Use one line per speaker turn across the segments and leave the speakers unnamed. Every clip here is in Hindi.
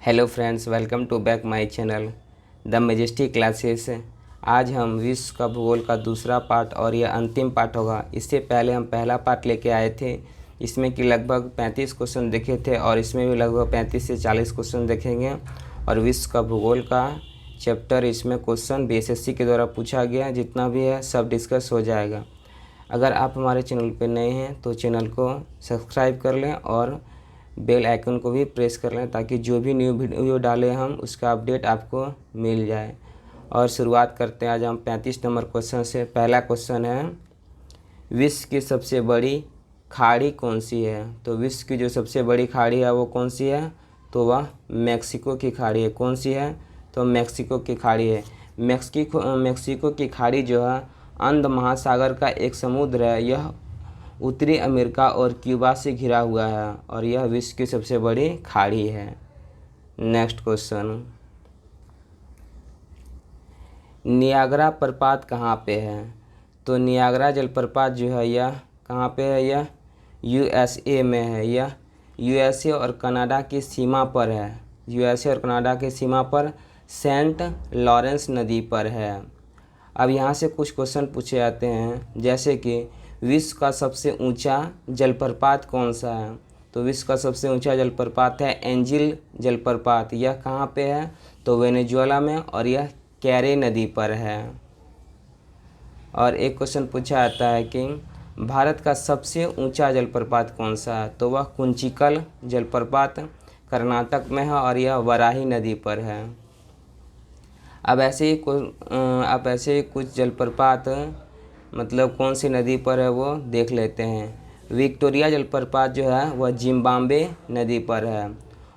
Hello friends, welcome to back my channel the Majestic Classes. आज हम विश्व का भूगोल का दूसरा पार्ट और यह अंतिम पार्ट होगा। इससे पहले हम पहला पार्ट लेके आए थे, इसमें कि लगभग 35 क्वेश्चन देखे थे और इसमें भी लगभग 35 से 40 क्वेश्चन देखेंगे। और विश्व का भूगोल का चैप्टर, इसमें क्वेश्चन बीएसएससी के द्वारा पूछा गया जितना भी है सब डिस्कस हो जाएगा। अगर आप हमारे चैनल पर नए हैं तो चैनल को सब्सक्राइब कर लें और बेल आइकन को भी प्रेस कर लें ताकि जो भी न्यू वीडियो डालें हम उसका अपडेट आपको मिल जाए। और शुरुआत करते हैं आज हम 35 नंबर क्वेश्चन से। पहला क्वेश्चन है, विश्व की सबसे बड़ी खाड़ी कौन सी है? तो विश्व की जो सबसे बड़ी खाड़ी है वो कौन सी है? तो वह मैक्सिको की खाड़ी है। कौन सी है? तो मैक्सिको की खाड़ी है। मैक्सिको की खाड़ी जो है अंध महासागर का एक समुद्र है। यह उत्तरी अमेरिका और क्यूबा से घिरा हुआ है और यह विश्व की सबसे बड़ी खाड़ी है। नेक्स्ट क्वेश्चन, नियाग्रा प्रपात कहाँ पे है? तो नियाग्रा जलप्रपात जो है यह कहाँ पे है? यह यूएसए में है। यह यूएसए और कनाडा की सीमा पर है। यूएसए और कनाडा की सीमा पर सेंट लॉरेंस नदी पर है। अब यहाँ से कुछ क्वेश्चन पूछे जाते हैं, जैसे कि विश्व का सबसे ऊंचा जलप्रपात कौन सा है? तो विश्व का सबसे ऊंचा जलप्रपात है एंजिल जलप्रपात। यह कहाँ पे है? तो वेनेजुएला में और यह कैरे नदी पर है। और एक क्वेश्चन पूछा जाता है कि भारत का सबसे ऊंचा जलप्रपात कौन सा है? तो वह कुंचिकल जलप्रपात कर्नाटक में है और यह वराही नदी पर है। अब ऐसे ही कुछ जलप्रपात मतलब कौन सी नदी पर है वो देख लेते हैं। विक्टोरिया जलप्रपात जो है वह जिम्बाब्वे नदी पर है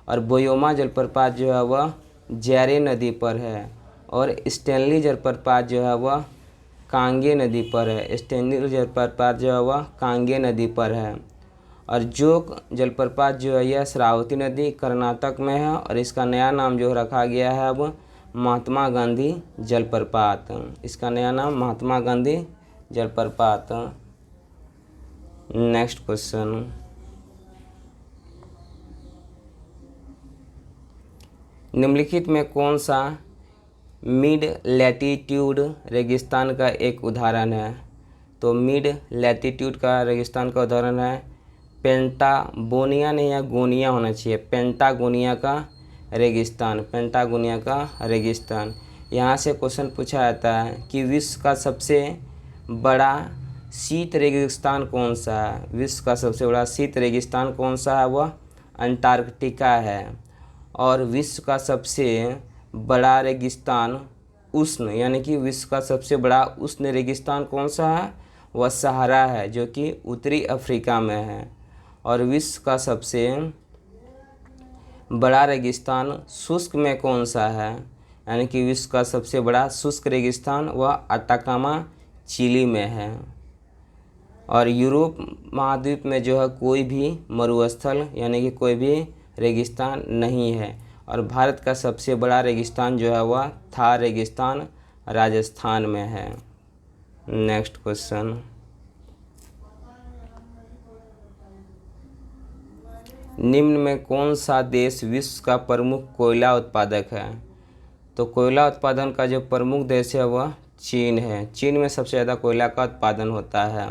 और बोयोमा जलप्रपात जो है वह जैरे नदी पर है और स्टैनली जलप्रपात जो है वह कांगे नदी पर है। स्टैनली जलप्रपात जो है वह कांगे नदी पर है। और जोग जलप्रपात जो है यह श्रावती नदी कर्नाटक में है और इसका नया नाम जो रखा गया है अब महात्मा गांधी जलप्रपात। इसका नया नाम महात्मा गांधी जलप्रपात। नेक्स्ट क्वेश्चन, निम्नलिखित में कौन सा मिड लैटिट्यूड रेगिस्तान का एक उदाहरण है? तो मिड लैटिट्यूड का रेगिस्तान का उदाहरण है पेंटागोनिया, नहीं या गोनिया होना चाहिए, पेंटागोनिया का रेगिस्तान। पेंटागोनिया का रेगिस्तान। यहाँ से क्वेश्चन पूछा जाता है कि विश्व का सबसे बड़ा शीत रेगिस्तान कौन सा है? विश्व का सबसे बड़ा शीत रेगिस्तान कौन सा है? वह अंटार्कटिका है। और विश्व का सबसे बड़ा रेगिस्तान उष्ण, यानी कि विश्व का सबसे बड़ा उष्ण रेगिस्तान कौन सा है? वह सहारा है जो कि उत्तरी अफ्रीका में है। और विश्व का सबसे बड़ा रेगिस्तान शुष्क में कौन सा है? यानी कि विश्व का सबसे बड़ा शुष्क रेगिस्तान वह अटाकामा चिली में है। और यूरोप महाद्वीप में जो है कोई भी मरुस्थल यानी कि कोई भी रेगिस्तान नहीं है। और भारत का सबसे बड़ा रेगिस्तान जो है वह थार रेगिस्तान राजस्थान में है। नेक्स्ट क्वेश्चन, निम्न में कौन सा देश विश्व का प्रमुख कोयला उत्पादक है? तो कोयला उत्पादन का जो प्रमुख देश है वह चीन है। चीन में सबसे ज़्यादा कोयला का उत्पादन होता है।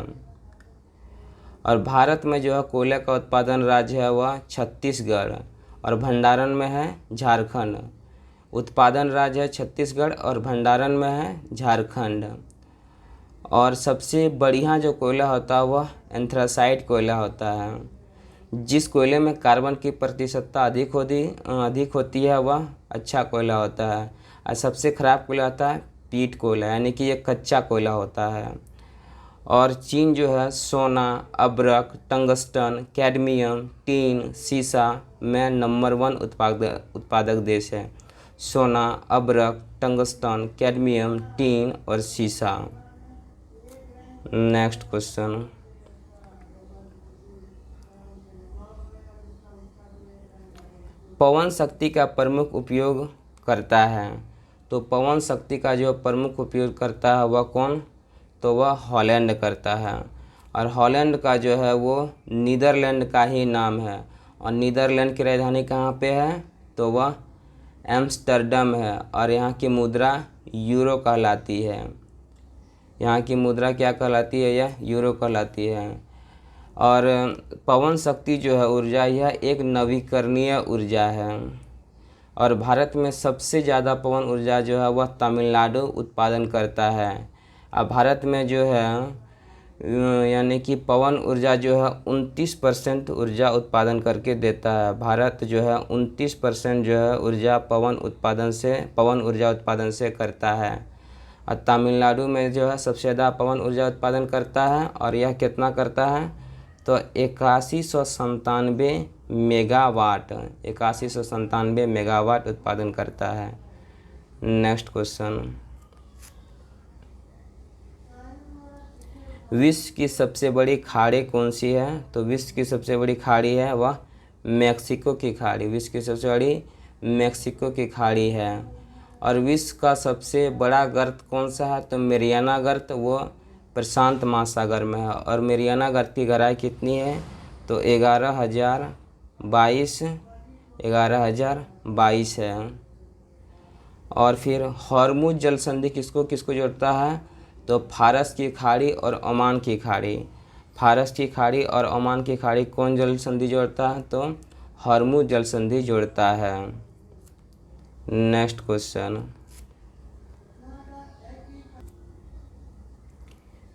और भारत में जो है कोयला का उत्पादन राज्य है वह छत्तीसगढ़ और भंडारण में है झारखंड। उत्पादन राज्य है छत्तीसगढ़ और भंडारण में है झारखंड। और सबसे बढ़िया जो कोयला होता है वह एंथ्रासाइट कोयला होता है। जिस कोयले में कार्बन की प्रतिशतता अधिक होती है वह अच्छा कोयला होता है। और सबसे ख़राब कोयला होता है पीट कोयला, यानी कि ये कच्चा कोयला होता है। और चीन जो है सोना, अब्रक, टंगस्टन, कैडमियम, टीन, सीसा में नंबर 1 उत्पादक देश है। सोना, अब्रक, टंगस्टन, कैडमियम, टीन और सीसा। नेक्स्ट क्वेश्चन, पवन शक्ति का प्रमुख उपयोग करता है। तो पवन शक्ति का जो प्रमुख उपयोग करता है वह कौन? तो वह हॉलैंड करता है। और हॉलैंड का जो है वो नीदरलैंड का ही नाम है। और नीदरलैंड की राजधानी कहाँ पे है? तो वह एम्स्टर्डम है और यहाँ की मुद्रा यूरो कहलाती है। यहाँ की मुद्रा क्या कहलाती है? यह यूरो कहलाती है। और पवन शक्ति जो है ऊर्जा, यह एक नवीकरणीय ऊर्जा है और भारत में सबसे ज़्यादा पवन ऊर्जा जो है वह तमिलनाडु उत्पादन करता है। अब भारत में जो है यानी कि पवन ऊर्जा जो है 29% ऊर्जा उत्पादन करके देता है। भारत जो है 29% जो है ऊर्जा पवन ऊर्जा उत्पादन से करता है और तमिलनाडु में जो है सबसे ज़्यादा पवन ऊर्जा उत्पादन करता है और यह कितना करता है? तो 8197 मेगावाट उत्पादन करता है। नेक्स्ट क्वेश्चन, विश्व की सबसे बड़ी खाड़ी कौन सी है? तो विश्व की सबसे बड़ी खाड़ी है वह मैक्सिको की खाड़ी। विश्व की सबसे बड़ी मैक्सिको की खाड़ी है। और विश्व का सबसे बड़ा गर्त कौन सा है? तो मेरियाना गर्त, वो प्रशांत महासागर में है और मेरियाना गर्त की गहराई कितनी है? तो 11,022 है। और फिर हॉर्मुज जल संधि किसको किसको जोड़ता है? तो फारस की खाड़ी और ओमान की खाड़ी। फारस की खाड़ी और ओमान की खाड़ी कौन जल संधि जोड़ता है? तो हॉर्मुज जल संधि जोड़ता है। नेक्स्ट क्वेश्चन,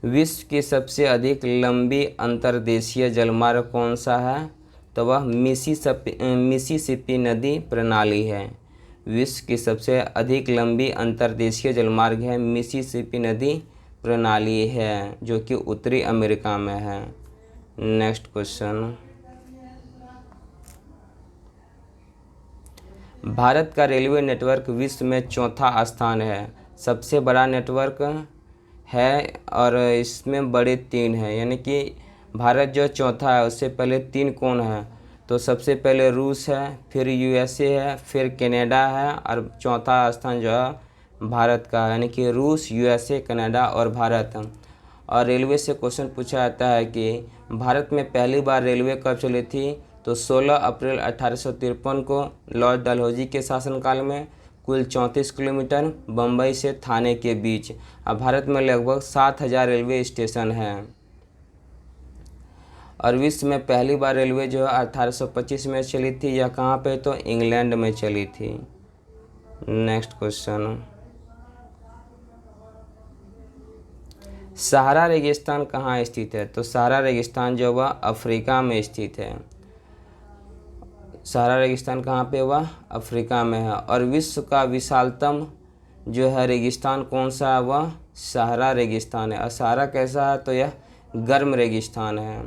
विश्व की सबसे अधिक लंबी अंतर्देशीय जलमार्ग कौन सा है? तो वह मिसिसिपी नदी प्रणाली है। विश्व की सबसे अधिक लंबी अंतर्देशीय जलमार्ग है मिसिसिपी नदी प्रणाली है, जो कि उत्तरी अमेरिका में है। नेक्स्ट क्वेश्चन, भारत का रेलवे नेटवर्क विश्व में चौथा स्थान है। सबसे बड़ा नेटवर्क है और इसमें बड़े 3 हैं, यानी कि भारत जो चौथा है उससे पहले 3 कौन है? तो सबसे पहले रूस है, फिर यूएसए है, फिर कनाडा है और चौथा स्थान जो है भारत का है, यानी कि रूस, यूएसए, कनाडा और भारत। और रेलवे से क्वेश्चन पूछा जाता है कि भारत में पहली बार रेलवे कब चली थी? तो 16 अप्रैल 1853 को लॉर्ड डलहौजी के शासनकाल में, कुल 34 किलोमीटर बम्बई से थाने के बीच। अब भारत में लगभग 7000 रेलवे स्टेशन हैं। और विश्व में पहली बार रेलवे जो है 1825 में चली थी। यह कहाँ पे? तो इंग्लैंड में चली थी। नेक्स्ट क्वेश्चन, सहारा रेगिस्तान कहाँ स्थित है? तो सहारा रेगिस्तान जो वह अफ्रीका में स्थित है। सहारा रेगिस्तान कहाँ पे? वह अफ्रीका में है। और विश्व का विशालतम जो है रेगिस्तान कौन सा है? वह सहारा रेगिस्तान है। और सहारा कैसा है? तो यह गर्म रेगिस्तान है।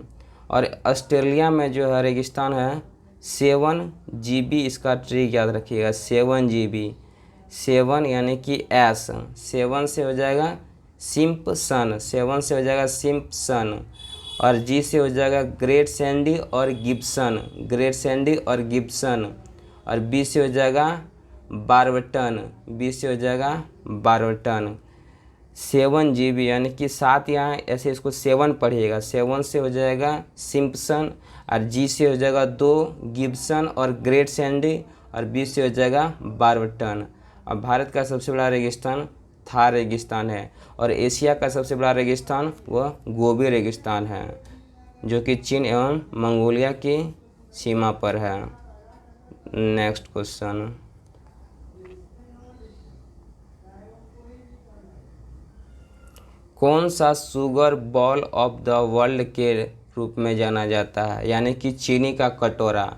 और ऑस्ट्रेलिया में जो है रेगिस्तान है 7 GB, इसका ट्रिक याद रखिएगा 7 GB। 7 यानी कि एस, 7 से हो जाएगा सिम्पसन, 7 से हो जाएगा सिम्पसन और जी से हो जाएगा ग्रेट सैंडी और गिब्सन, ग्रेट सैंडी और गिब्सन। और बी से हो जाएगा बार्बटन, बी से हो जाएगा बार्बटन। 7 GB यानी कि 7 यहाँ ऐसे इसको 7 पढ़िएगा। 7 से हो जाएगा सिम्पसन और जी से हो जाएगा 2 गिब्सन और ग्रेट सैंडी और बी से हो जाएगा बार्बटन। और भारत का सबसे बड़ा रेगिस्तान थार रेगिस्तान है और एशिया का सबसे बड़ा रेगिस्तान वह गोबी रेगिस्तान है, जो कि चीन एवं मंगोलिया की सीमा पर है। नेक्स्ट क्वेश्चन, कौन सा sugar ball of the world के रूप में जाना जाता है? यानी कि चीनी का कटोरा।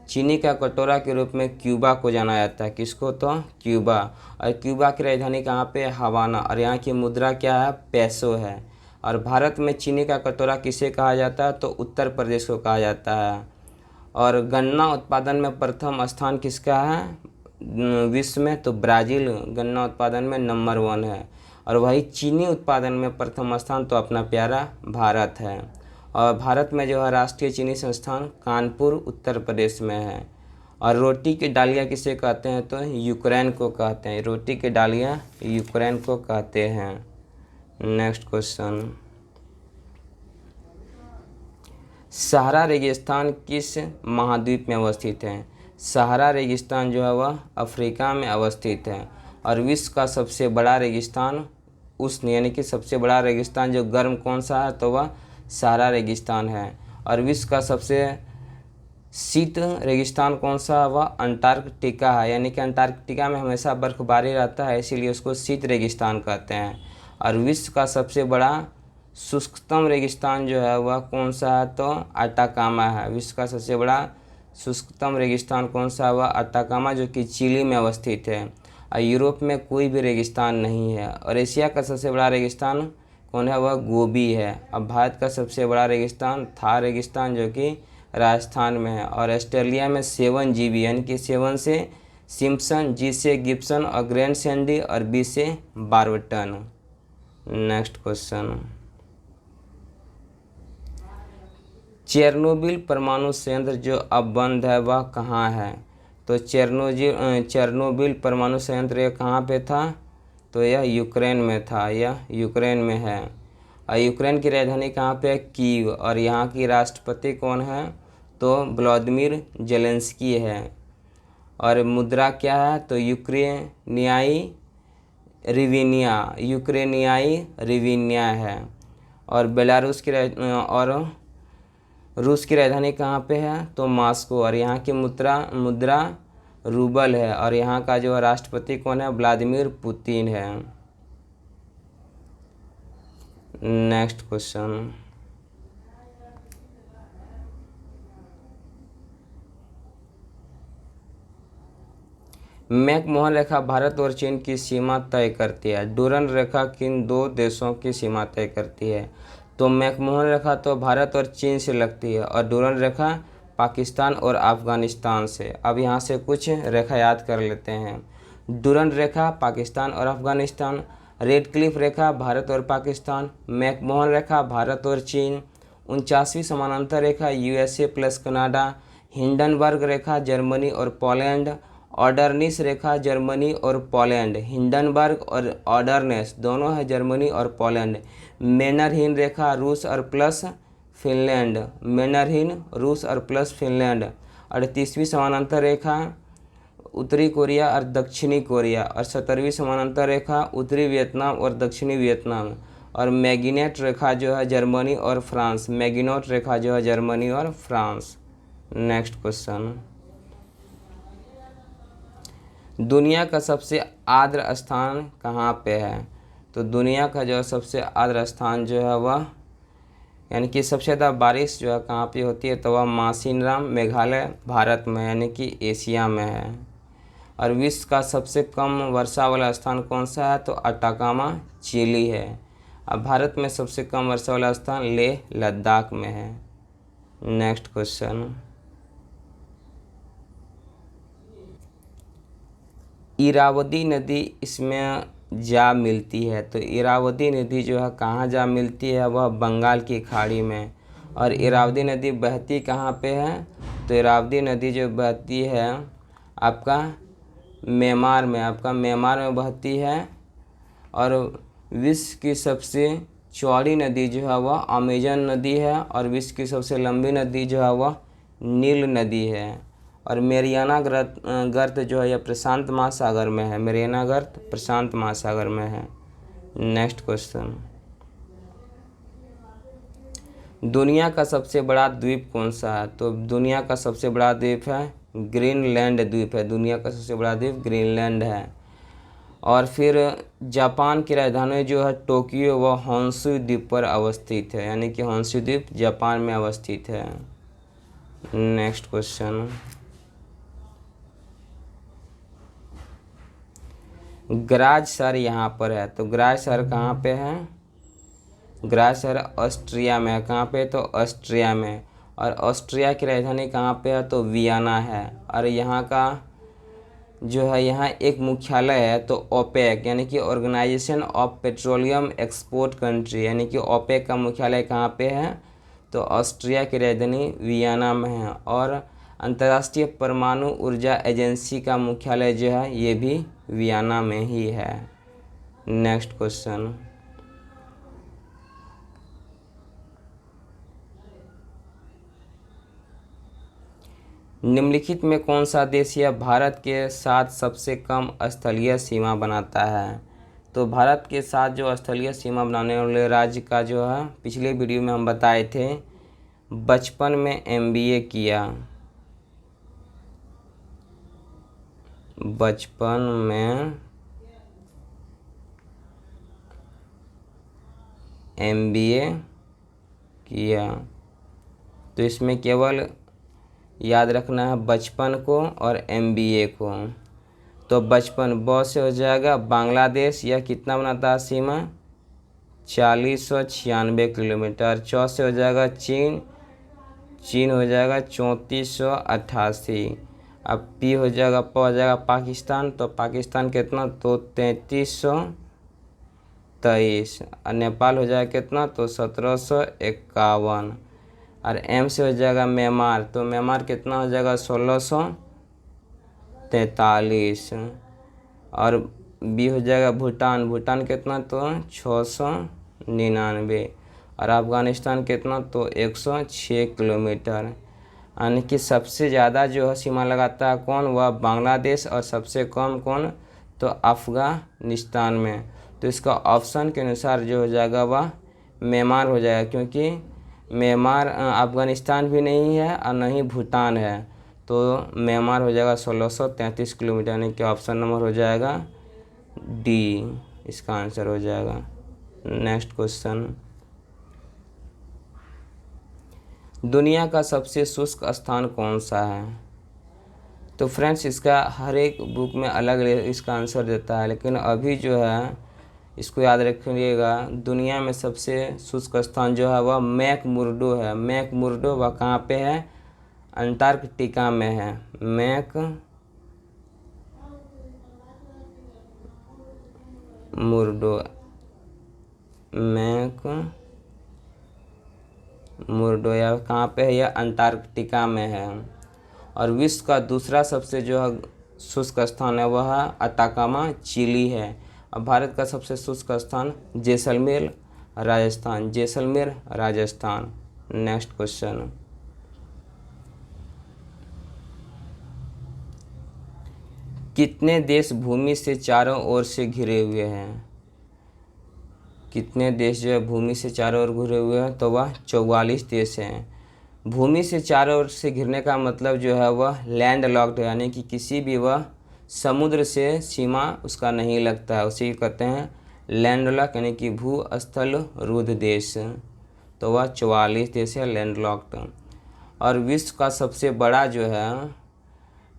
चीनी का कटोरा के रूप में क्यूबा को जाना जाता है। किसको? तो क्यूबा। और क्यूबा की राजधानी कहाँ पे? हवाना। और यहाँ की मुद्रा क्या है? पैसो है। और भारत में चीनी का कटोरा किसे कहा जाता है? तो उत्तर प्रदेश को कहा जाता है। और गन्ना उत्पादन में प्रथम स्थान किसका है विश्व में? तो ब्राज़ील गन्ना उत्पादन में नंबर 1 है। और वही चीनी उत्पादन में प्रथम स्थान तो अपना प्यारा भारत है। और भारत में जो है राष्ट्रीय चीनी संस्थान कानपुर उत्तर प्रदेश में है। और रोटी की डालियाँ किसे कहते हैं? तो यूक्रेन को कहते हैं। रोटी की डालियाँ यूक्रेन को कहते हैं। नेक्स्ट क्वेश्चन, सहारा रेगिस्तान किस महाद्वीप में अवस्थित है? सहारा रेगिस्तान जो है वह अफ्रीका में अवस्थित है। और विश्व का सबसे बड़ा रेगिस्तान उष्ण यानी कि सबसे बड़ा रेगिस्तान जो गर्म कौन सा है, तो वह सहारा रेगिस्तान है। और विश्व का सबसे शीत रेगिस्तान कौन सा है, वह अंटार्कटिका है, यानी कि अंटार्कटिका में हमेशा बर्फबारी रहता है, इसीलिए उसको शीत रेगिस्तान कहते हैं। और विश्व का सबसे बड़ा शुष्कतम रेगिस्तान जो है वह कौन सा है, तो अटाकामा है। विश्व का सबसे बड़ा शुष्कतम रेगिस्तान कौन सा है, वह अटाकामा जो कि चिली में अवस्थित है। और यूरोप में कोई भी रेगिस्तान नहीं है। और एशिया का सबसे बड़ा रेगिस्तान कौन है, वह गोबी है। अब भारत का सबसे बड़ा रेगिस्तान थार रेगिस्तान जो कि राजस्थान में है। और ऑस्ट्रेलिया में 7 जीबी यानी कि 7 से सिम्पसन, जी से गिब्सन और ग्रैंड सैंडी और बी से बार्बटन। नेक्स्ट क्वेश्चन, चेरनोबिल परमाणु संयंत्र जो अब बंद है वह कहाँ है, तो चेरनोबिल परमाणु संयंत्र यह कहाँ पे था, तो यह यूक्रेन में था, यह यूक्रेन में है। और यूक्रेन की राजधानी कहाँ पे है, कीव। और यहाँ की राष्ट्रपति कौन है, तो व्लादिमीर जेलेंस्की है। और मुद्रा क्या है, तो यूक्रेनियाई रिविनिया है। और बेलारूस की और रूस की राजधानी कहाँ पे है, तो मॉस्को। और यहाँ की मुद्रा रूबल है। और यहाँ का जो राष्ट्रपति कौन है, व्लादिमीर पुतिन है। नेक्स्ट क्वेश्चन, मैकमोहन रेखा भारत और चीन की सीमा तय करती है। डूरन रेखा किन दो देशों की सीमा तय करती है, तो मैकमोहन रेखा तो भारत और चीन से लगती है। और डूरन रेखा पाकिस्तान और अफ़गानिस्तान से। अब यहाँ से कुछ रेखा याद कर लेते हैं। डूरन रेखा पाकिस्तान और अफ़गानिस्तान, रेड क्लिफ रेखा भारत और पाकिस्तान, मैकमोहन रेखा भारत और चीन, 49वीं समानांतर रेखा यूएसए प्लस कनाडा, हिंडनबर्ग रेखा जर्मनी और पोलैंड, ऑर्डरनिस रेखा जर्मनी और पोलैंड। हिंडनबर्ग और ऑर्डरनेस दोनों है जर्मनी और पोलैंड। मैनरहिन रेखा रूस और प्लस फिनलैंड, मैनरहिन रूस और प्लस फिनलैंड। 38वीं समानांतर रेखा उत्तरी कोरिया और दक्षिणी कोरिया। और 17वीं समानांतर रेखा उत्तरी वियतनाम और दक्षिणी वियतनाम। और मैगिनेट रेखा जो है जर्मनी और फ्रांस, मैगिनोट रेखा जो है जर्मनी और फ्रांस। नेक्स्ट क्वेश्चन, दुनिया का सबसे आर्द्र स्थान कहाँ पे है, तो दुनिया का जो सबसे आर्द्र स्थान जो है वह यानी कि सबसे ज़्यादा बारिश जो है कहाँ पे होती है, तो वह मासिनराम मेघालय भारत में यानी कि एशिया में है। और विश्व का सबसे कम वर्षा वाला स्थान कौन सा है, तो अटाकामा चिली है। अब भारत में सबसे कम वर्षा वाला स्थान लेह लद्दाख में है। नेक्स्ट क्वेश्चन, इरावदी नदी इसमें जा मिलती है, तो इरावदी नदी जो है कहाँ जा मिलती है, वह बंगाल की खाड़ी में। और इरावदी नदी बहती कहाँ पे है, तो इरावदी नदी जो बहती है आपका म्यांमार में बहती है। और विश्व की सबसे चौड़ी नदी जो है वह अमेजन नदी है। और विश्व की सबसे लंबी नदी जो है वह नील नदी है। और मेरियाना गर्त जो है यह प्रशांत महासागर में है, मेरियाना गर्त प्रशांत महासागर में है। नेक्स्ट क्वेश्चन, दुनिया का सबसे बड़ा द्वीप कौन सा है, तो दुनिया का सबसे बड़ा द्वीप है ग्रीनलैंड द्वीप है। दुनिया का सबसे बड़ा द्वीप ग्रीनलैंड है। और फिर जापान की राजधानी जो है टोक्यो, वह होन्शु द्वीप पर अवस्थित है, यानी कि होन्शु द्वीप जापान में अवस्थित है। नेक्स्ट क्वेश्चन, ग्राज शहर यहाँ पर है, तो ग्राज शहर कहाँ पे है, ग्राज शहर ऑस्ट्रिया में है। कहाँ पे, तो ऑस्ट्रिया में। और ऑस्ट्रिया की राजधानी कहाँ पे है, तो वियना है। और यहाँ का जो है यहाँ एक मुख्यालय है, तो ओपेक यानी कि organisation of petroleum export country, यानी कि ओपेक का मुख्यालय कहाँ पे है, तो ऑस्ट्रिया की राजधानी वियना में है। और अंतर्राष्ट्रीय परमाणु ऊर्जा एजेंसी का मुख्यालय जो है ये भी वियना में ही है। नेक्स्ट क्वेश्चन, निम्नलिखित में कौन सा देश यह भारत के साथ सबसे कम स्थलीय सीमा बनाता है? तो भारत के साथ जो स्थलीय सीमा बनाने वाले राज्य का जो है पिछले वीडियो में हम बताए थे, बचपन में MBA किया, बचपन में MBA किया। तो इसमें केवल याद रखना है बचपन को और MBA को। तो बचपन ब से हो जाएगा बांग्लादेश, यह कितना बनाता है सीमा? 4096 किलोमीटर। च से हो जाएगा चीन, चीन हो जाएगा 3488। अब पी हो जाएगा, प हो जाएगा पाकिस्तान, तो पाकिस्तान कितना? तो 3323। और नेपाल हो जाएगा कितना? तो 1751। और M से हो जाएगा म्यांमार, तो म्यांमार कितना हो जाएगा? 1643। और B हो जाएगा भूटान, भूटान कितना? तो 699। और अफ़गानिस्तान कितना? तो 106 किलोमीटर। यानी कि सबसे ज़्यादा जो है सीमा लगाता है कौन? वह बांग्लादेश। और सबसे कम कौन? तो अफ़गानिस्तान में। तो इसका ऑप्शन के अनुसार जो हो जाएगा वह म्यांमार हो जाएगा, क्योंकि म्यांमार अफ़गानिस्तान भी नहीं है और न ही भूटान है। तो म्यांमार हो जाएगा 1633 किलोमीटर, यानी कि ऑप्शन नंबर हो जाएगा डी, इसका आंसर हो जाएगा। नेक्स्ट क्वेश्चन, दुनिया का सबसे शुष्क स्थान कौन सा है? तो फ्रेंड्स इसका हर एक बुक में अलग अलग इसका आंसर देता है, लेकिन अभी जो है इसको याद रखिएगा, दुनिया में सबसे शुष्क स्थान जो है वह मैकमुर्डो है। मैकमुर्डो वह कहाँ पे है? अंटार्कटिका में है। मैकमुर्डो या कहाँ पे है? यह अंटार्कटिका में है। और विश्व का दूसरा सबसे जो है शुष्क स्थान है वह अताकामा, चिली है। और भारत का सबसे शुष्क स्थान जैसलमेर, राजस्थान, जैसलमेर, राजस्थान। नेक्स्ट क्वेश्चन, कितने देश भूमि से चारों ओर से घिरे हुए हैं? कितने देश जो है भूमि से चारों ओर घिरे हुए हैं? तो वह 44 देश हैं। भूमि से चारों ओर से घिरने का मतलब जो है वह लैंड लॉक्ड है, यानी कि किसी भी वह समुद्र से सीमा उसका नहीं लगता है, उसे कहते हैं लैंड लॉक, यानी कि भू स्थल रुद्ध देश। तो वह 44 देश है लैंड लॉक्ड। और विश्व का सबसे बड़ा जो है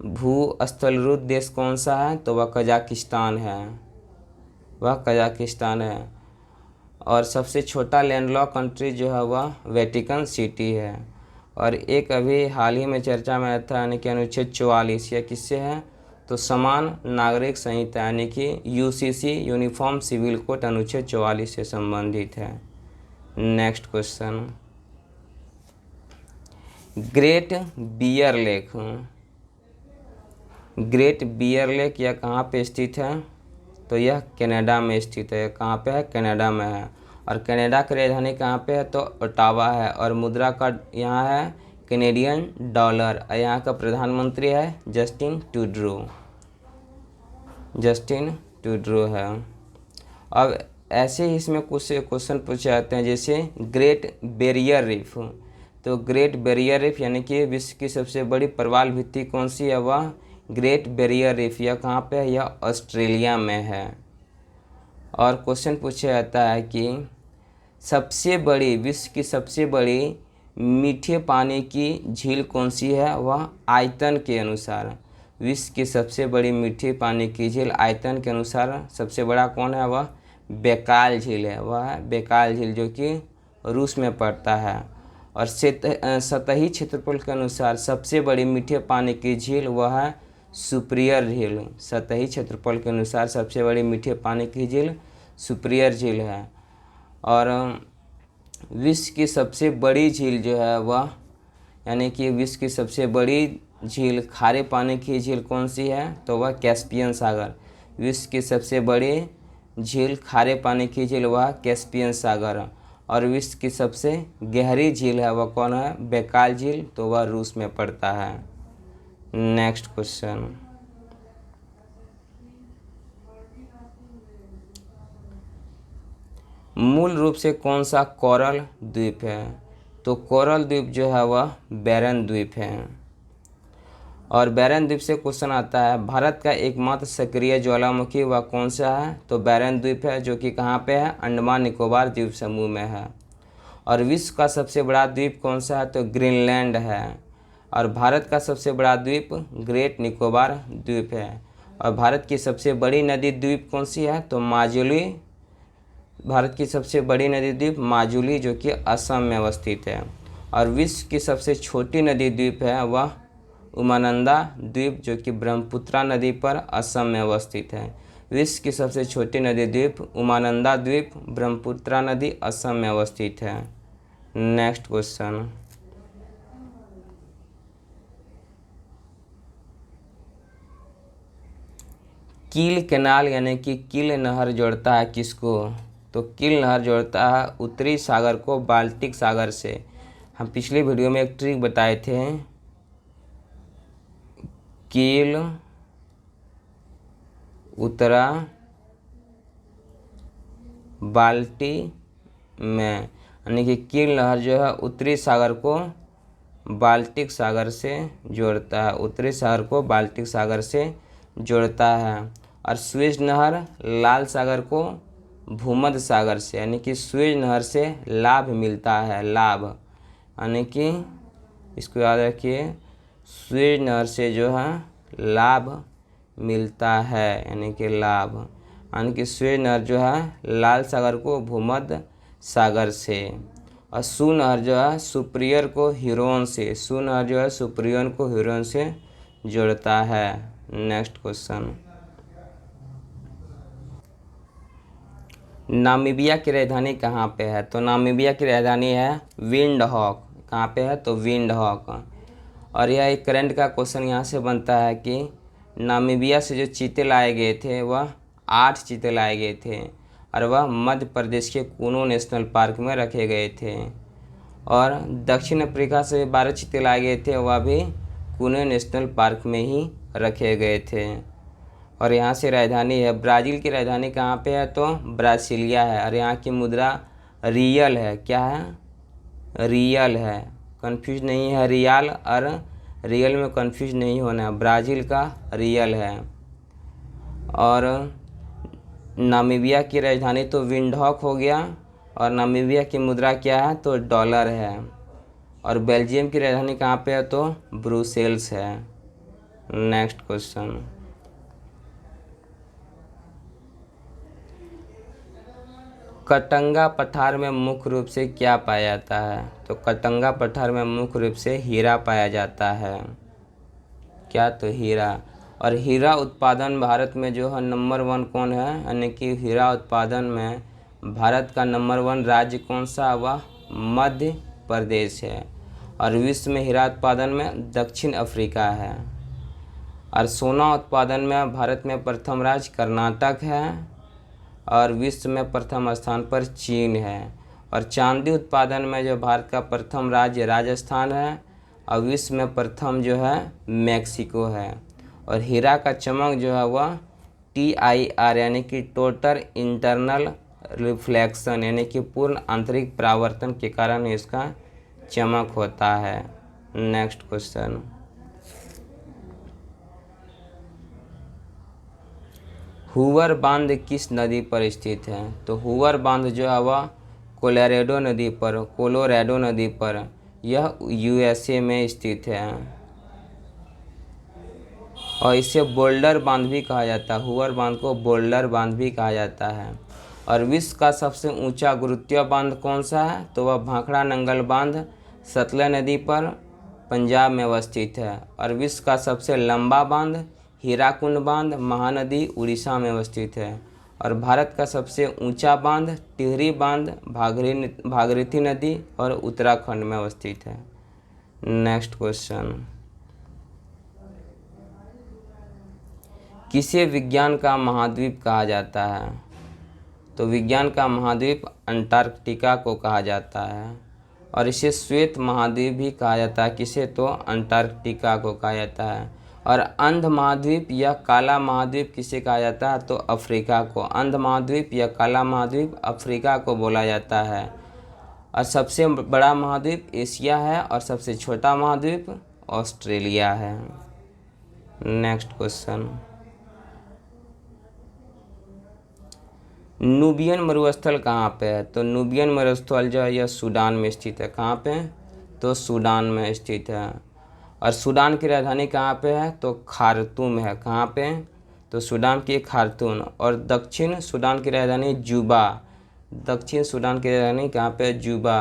भू स्थल रुद्ध देश कौन सा है? तो वह कजाकिस्तान है, वह कजाकिस्तान है। और सबसे छोटा लैंडलॉक कंट्री जो है वह वेटिकन सिटी है। और एक अभी हाल ही में चर्चा में आया था, यानी कि अनुच्छेद 44, यह किससे है? तो समान नागरिक संहिता, यानी कि UCC यूनिफॉर्म सिविल कोड अनुच्छेद 44 से संबंधित है। Next question, Great Bear Lake, Great Bear Lake यह कहाँ पे स्थित है? तो यह कनाडा में स्थित है। कहाँ पे है? कनाडा में है। और कनाडा की राजधानी कहाँ पे है? तो ओटावा है। और मुद्रा का यहाँ है कैनेडियन डॉलर। और यहाँ का प्रधानमंत्री है जस्टिन ट्रूडो, जस्टिन ट्रूडो है। अब ऐसे ही इसमें कुछ क्वेश्चन पूछे जाते हैं, जैसे ग्रेट बैरियर रीफ। तो ग्रेट बैरियर रीफ यानी कि विश्व की सबसे बड़ी प्रवाल भित्ति कौन सी है? वह ग्रेट बैरियर रीफ। यह कहाँ पे है? यह ऑस्ट्रेलिया में है। और क्वेश्चन पूछा जाता है कि सबसे बड़ी, विश्व की सबसे बड़ी मीठे पानी की झील कौन सी है? वह आयतन के अनुसार, विश्व की सबसे बड़ी मीठे पानी की झील आयतन के अनुसार सबसे बड़ा कौन है? वह बैकाल झील है, वह बैकाल झील जो कि रूस में पड़ता है। और सतही क्षेत्रफल के अनुसार सबसे बड़ी मीठे पानी की झील वह है सुपिरियर झील। सतही क्षेत्रफल के अनुसार सबसे बड़ी मीठे पानी की झील सुपिरियर झील है। और विश्व की सबसे बड़ी झील जो है वह, यानी कि विश्व की सबसे बड़ी झील खारे पानी की झील कौन सी है? तो वह कैस्पियन सागर। विश्व की सबसे बड़ी झील खारे पानी की झील वह कैस्पियन सागर। और विश्व की सबसे गहरी झील है वह कौन है? बैकाल झील, तो वह रूस में पड़ता है। नेक्स्ट क्वेश्चन, मूल रूप से कौन सा कोरल द्वीप है? तो कोरल द्वीप जो है वह बैरन द्वीप है। और बैरन द्वीप से क्वेश्चन आता है, भारत का एकमात्र सक्रिय ज्वालामुखी वह कौन सा है? तो बैरन द्वीप है, जो कि कहाँ पे है? अंडमान निकोबार द्वीप समूह में है। और विश्व का सबसे बड़ा द्वीप कौन सा है? तो ग्रीनलैंड है। और भारत का सबसे बड़ा द्वीप ग्रेट निकोबार द्वीप है। और भारत की सबसे बड़ी नदी द्वीप कौन सी है? तो माजुली। भारत की सबसे बड़ी नदी द्वीप माजुली, जो कि असम में अवस्थित है। और विश्व की सबसे छोटी नदी द्वीप है वह उमानंदा द्वीप, जो कि ब्रह्मपुत्रा नदी पर असम में अवस्थित है। विश्व की सबसे छोटी नदी द्वीप उमानंदा द्वीप, ब्रह्मपुत्रा नदी, असम में अवस्थित है। नेक्स्ट क्वेश्चन, कील कैनाल यानी कि कील नहर जोड़ता है किसको? तो कील नहर जोड़ता है उत्तरी सागर को बाल्टिक सागर से। हम पिछले वीडियो में एक ट्रिक बताए थे, कील उत्तरा बाल्टी में, यानी कि कील नहर जो है उत्तरी सागर को बाल्टिक सागर से जोड़ता है, उत्तरी सागर को बाल्टिक सागर से जोड़ता है। और स्वेज नहर लाल सागर को भूमध्य सागर से, यानी कि स्वेज नहर से लाभ मिलता है, लाभ, यानी कि इसको याद रखिए, स्वेज नहर से जो है लाभ मिलता है, यानी कि लाभ, यानी कि स्वेज नहर जो है लाल सागर को भूमध्य सागर से। और सू नहर जो है सुप्रियर को ह्यूरोन से, सू नहर जो है सुप्रियर को ह्यूरोन से जोड़ता है। नेक्स्ट क्वेश्चन, नामीबिया की राजधानी कहाँ पे है? तो नामीबिया की राजधानी है विंडहॉक। कहाँ पे है? तो विंडहॉक। और यह एक करंट का क्वेश्चन यहाँ से बनता है कि नामीबिया से जो चीते लाए गए थे वह 8 चीते लाए गए थे, और वह मध्य प्रदेश के कूनो नेशनल पार्क में रखे गए थे। और दक्षिण अफ्रीका से 12 चीते लाए गए थे, वह भी कूनो नेशनल पार्क में ही रखे गए थे। और यहाँ से राजधानी है, ब्राज़ील की राजधानी कहाँ पे है? तो ब्रासिलिया है। और यहाँ की मुद्रा रियल है। क्या है? रियल है, कंफ्यूज नहीं है, रियाल और रियल में कंफ्यूज नहीं होना है, ब्राज़ील का रियल है। और नामीबिया की राजधानी तो विंडहॉक हो गया, और नामीबिया की मुद्रा क्या है? तो डॉलर है। और बेल्जियम की राजधानी कहाँ पे है? तो ब्रुसेल्स है। नेक्स्ट क्वेश्चन, कटंगा पठार में मुख्य रूप से क्या पाया जाता है? तो कटंगा पठार में मुख्य रूप से हीरा पाया जाता है। क्या? तो हीरा। और हीरा उत्पादन भारत में जो है नंबर 1 कौन है? यानी कि हीरा उत्पादन में भारत का नंबर 1 राज्य कौन सा? वह मध्य प्रदेश है। और विश्व में हीरा उत्पादन में दक्षिण अफ्रीका है। और सोना उत्पादन में भारत में प्रथम राज्य कर्नाटक है, और विश्व में प्रथम स्थान पर चीन है। और चांदी उत्पादन में जो भारत का प्रथम राज्य राजस्थान है, और विश्व में प्रथम जो है मैक्सिको है। और हीरा का चमक जो है वह TIR यानी कि टोटल इंटरनल रिफ्लेक्शन, यानी कि पूर्ण आंतरिक परावर्तन के कारण इसका चमक होता है। नेक्स्ट क्वेश्चन, हूवर बांध किस नदी पर स्थित है? तो हूवर बांध जो है वह कोलोराडो नदी पर, यह USA में स्थित है। और इसे बोल्डर बांध भी कहा जाता है, हूवर बांध को बोल्डर बांध भी कहा जाता है। और विश्व का सबसे ऊंचा गुरुत्वीय बांध कौन सा है? तो वह भाखड़ा नंगल बांध सतलज नदी पर पंजाब में अवस्थित है। और विश्व का सबसे लंबा बांध हीराकुंड बांध महानदी उड़ीसा में अवस्थित है। और भारत का सबसे ऊंचा बांध टिहरी बांध भागीरथी नदी और उत्तराखंड में अवस्थित है। नेक्स्ट क्वेश्चन, किसे विज्ञान का महाद्वीप कहा जाता है? तो विज्ञान का महाद्वीप अंटार्कटिका को कहा जाता है। और इसे श्वेत महाद्वीप भी कहा जाता है। किसे? तो अंटार्कटिका को कहा जाता है। और अंध महाद्वीप या काला महाद्वीप किसे कहा जाता है? तो अफ्रीका को। अंध महाद्वीप या काला महाद्वीप अफ्रीका को बोला जाता है। और सबसे बड़ा महाद्वीप एशिया है और सबसे छोटा महाद्वीप ऑस्ट्रेलिया है। नेक्स्ट क्वेश्चन, नूबियन मरुस्थल कहाँ पे है? तो नूबियन मरुस्थल जो है यह सूडान में स्थित है। कहाँ पे? तो सूडान में स्थित है। और सूडान की राजधानी कहाँ पे है? तो खार्तूम है। कहाँ पे? तो सूडान की खार्तूम। और दक्षिण सूडान की राजधानी जुबा। दक्षिण सूडान की राजधानी कहाँ पे? जुबा।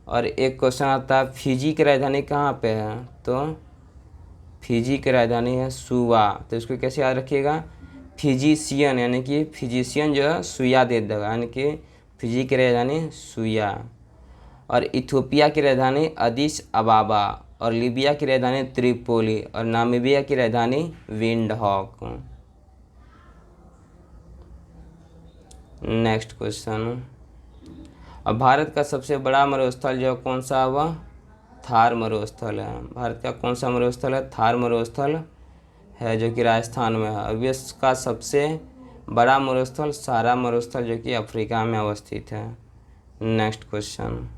और एक क्वेश्चन आता है फिजी की राजधानी कहाँ पे है? तो फिजी की राजधानी है सुवा। तो इसको कैसे याद रखिएगा? फिजिशियन यानी कि फिजिशियन जो है सुया दे देगा, यानी कि फिजी की राजधानी सुया। और इथियोपिया की राजधानी अदिस अबाबा। और लीबिया की राजधानी त्रिपोली। और नामीबिया की राजधानी विंडहॉक। नेक्स्ट क्वेश्चन, अब भारत का सबसे बड़ा मरुस्थल जो कौन सा हुआ? थार मरुस्थल है। भारत का कौन सा मरुस्थल है? थार मरुस्थल है, जो कि राजस्थान में है। और विश्व का सबसे बड़ा मरुस्थल सहारा मरुस्थल, जो कि अफ्रीका में अवस्थित है। नेक्स्ट क्वेश्चन,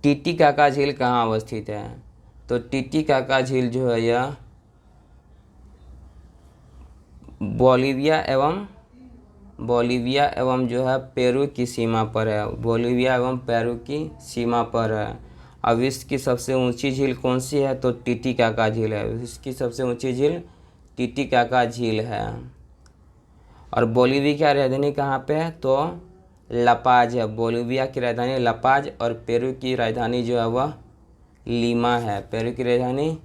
टीटीकाका झील कहाँ अवस्थित है? तो टीटीकाका झील जो है यह बोलीविया एवं जो है पेरू की सीमा पर है। बोलीविया एवं पेरू की सीमा पर है। अब विश्व की सबसे ऊंची झील कौन सी है? तो टीटीकाका झील है। विश्व की सबसे ऊंची झील टीटीकाका झील है। और बोलीविया की राजधानी कहाँ पे है? तो लपाज है। बोलीविया की राजधानी लपाज। और पेरू की राजधानी जो है वह लीमा है। पेरू की राजधानी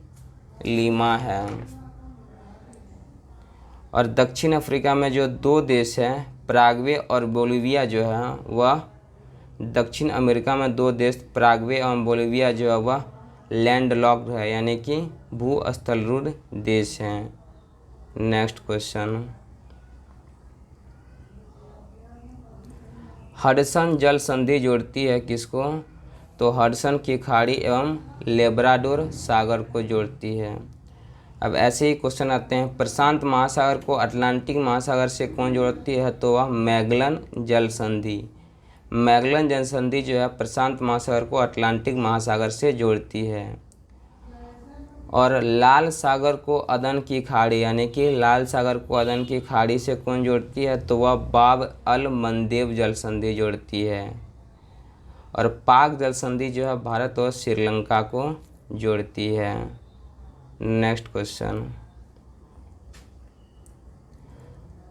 लीमा है। और दक्षिण अफ्रीका में जो दो देश हैं पराग्वे और बोलीविया जो है वह, दक्षिण अमेरिका में दो देश पराग्वे और बोलीविया जो है वह लैंडलॉक्ड है, यानी कि भूस्थलरूढ़ देश हैं। नेक्स्ट क्वेश्चन, हडसन जल संधि जोड़ती है किसको? तो हडसन की खाड़ी एवं लेब्राडोर सागर को जोड़ती है। अब ऐसे ही क्वेश्चन आते हैं, प्रशांत महासागर को अटलांटिक महासागर से कौन जोड़ती है? तो वह मैगलन जल संधि। मैगलन जल संधि जो है प्रशांत महासागर को अटलांटिक महासागर से जोड़ती है। और लाल सागर को अदन की खाड़ी, यानी कि लाल सागर को अदन की खाड़ी से कौन जोड़ती है? तो वह बाब अल मंदेब जल संधि जोड़ती है। और पाक जल संधि जो है भारत और श्रीलंका को जोड़ती है। नेक्स्ट क्वेश्चन,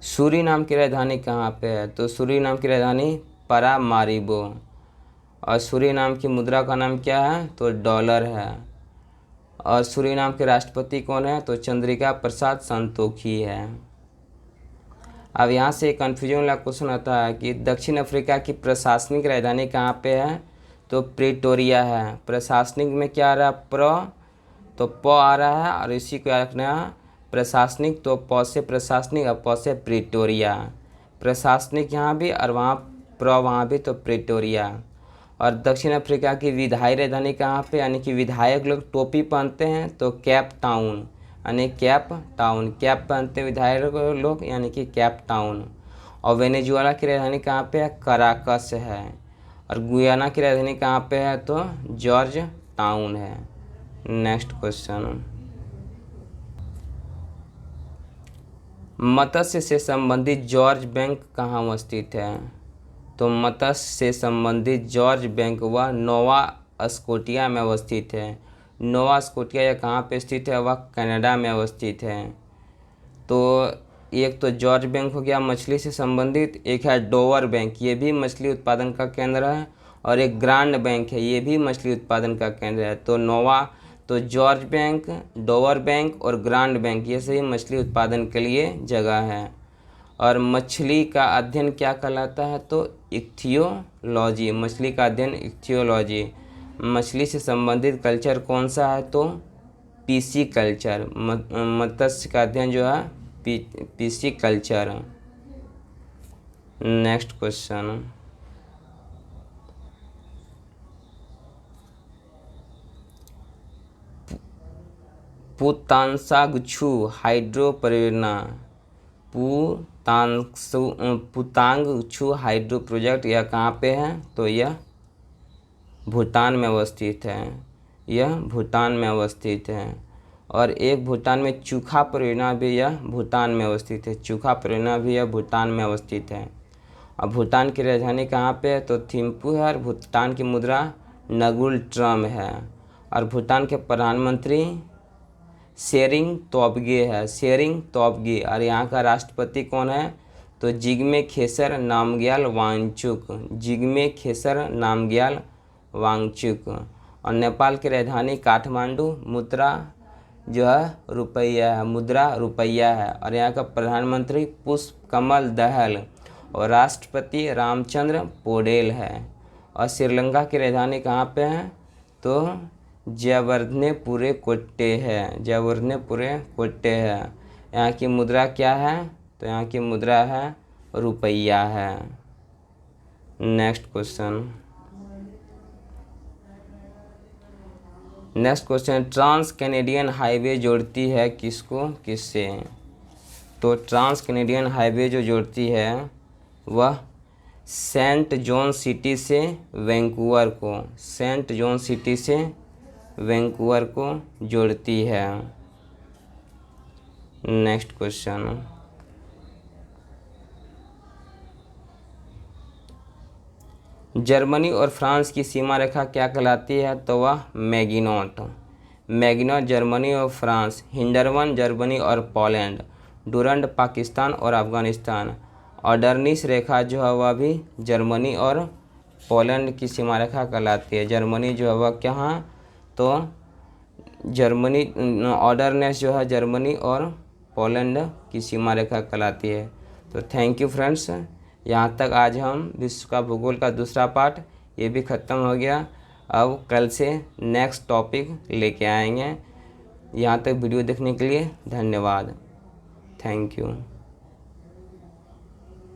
सूरीनाम की राजधानी कहाँ पे है? तो सूरीनाम की राजधानी परामारिबो। और सूरीनाम की मुद्रा का नाम क्या है? तो डॉलर है। और सूरीनाम के राष्ट्रपति कौन है? तो चंद्रिका प्रसाद संतोखी है। अब यहाँ से कन्फ्यूजन वाला क्वेश्चन आता है कि दक्षिण अफ्रीका की प्रशासनिक राजधानी कहाँ पे है? तो प्रिटोरिया है। प्रशासनिक में क्या आ रहा है? तो प आ रहा है, और इसी को याद रखना है प्रशासनिक, तो प से प्रशासनिक और प से प्रिटोरिया। प्रशासनिक यहाँ भी और वहाँ वहाँ भी, तो प्रिटोरिया। और दक्षिण अफ्रीका की विधायी राजधानी कहाँ पे? यानी कि विधायक लोग टोपी पहनते हैं, तो कैप टाउन, यानी कैप टाउन। कैप पहनते हैं विधायक लोग, यानी कि कैप टाउन। और वेनेजुएला की राजधानी कहाँ पे है? कराकस है। और गुयाना की राजधानी कहाँ पे है? तो जॉर्ज टाउन है। नेक्स्ट क्वेश्चन, मत्स्य से संबंधित जॉर्ज बैंक कहाँ अवस्थित है? तो मत्स्य से संबंधित जॉर्ज बैंक वह नोवा स्कोटिया में अवस्थित है। नोवा स्कोटिया यह कहाँ पे स्थित है? वह कनाडा में अवस्थित है। तो एक तो जॉर्ज बैंक हो गया मछली से संबंधित, एक है डोवर बैंक, ये भी मछली उत्पादन का केंद्र है। और एक ग्रांड बैंक है, ये भी मछली उत्पादन का केंद्र है। तो जॉर्ज बैंक, डोवर बैंक और ग्रांड बैंक ये सभी मछली उत्पादन के लिए जगह है। और मछली का अध्ययन क्या कहलाता है? तो इक्थियोलॉजी। मछली का अध्ययन इक्थियोलॉजी। मछली से संबंधित कल्चर कौन सा है? तो पीसी कल्चर। मत्स्य का अध्ययन जो है PC culture. Next question, Punatsangchhu hydro परियोजना, पुतांगछू हाइड्रो प्रोजेक्ट यह कहाँ पे है? तो यह भूटान में अवस्थित है। यह भूटान में अवस्थित है। और एक भूटान में चूखा परियोजना भी यह भूटान में अवस्थित है। चूखा परियोजना भी यह भूटान में अवस्थित है। अब भूटान की राजधानी कहाँ पे है? तो थिम्पू है। और भूटान की मुद्रा नगुल ट्रम है। और भूटान के प्रधानमंत्री शेरिंग तोब्गे है। शेरिंग तोब्गे। और यहाँ का राष्ट्रपति कौन है? तो जिग्मे खेसर नामग्याल वांगचुक। जिग्मे खेसर नामग्याल वांगचुक। और नेपाल की राजधानी काठमांडू। मुद्रा जो है रुपया है। मुद्रा रुपया है। और यहाँ का प्रधानमंत्री पुष्पकमल दहल और राष्ट्रपति रामचंद्र पौडेल है। और श्रीलंका की राजधानी कहाँ पे है? तो जयवर्धनेपुरे कोट्टे है। जयवर्धनेपुरे कोट्टे है। यहाँ की मुद्रा क्या है? तो यहाँ की मुद्रा है रुपया है। Next question. Next question, Trans Canadian Highway जोड़ती है किसको किससे? तो ट्रांस कैनेडियन हाईवे जो जोड़ती है वह सेंट जॉन सिटी से वैंकूवर को, सेंट जॉन सिटी से वैंकूवर को जोड़ती है। नेक्स्ट क्वेश्चन, जर्मनी और फ्रांस की सीमा रेखा क्या कहलाती है? तो वह मैगिनॉट। मैगिनॉट जर्मनी और फ्रांस, हिंडरवन जर्मनी और पोलैंड, डुरंड पाकिस्तान और अफगानिस्तान। ऑर्डरनिस रेखा जो है वह भी जर्मनी और पोलैंड की सीमा रेखा कहलाती है। जर्मनी जो है वह कहाँ? तो जर्मनी, ऑर्डरनेस जो है जर्मनी और पोलैंड की सीमा रेखा कहलाती है। तो थैंक यू फ्रेंड्स, यहाँ तक आज हम विश्व का भूगोल का दूसरा पार्ट ये भी ख़त्म हो गया। अब कल से नेक्स्ट टॉपिक लेके आएंगे। यहाँ तक वीडियो देखने के लिए धन्यवाद। Thank you.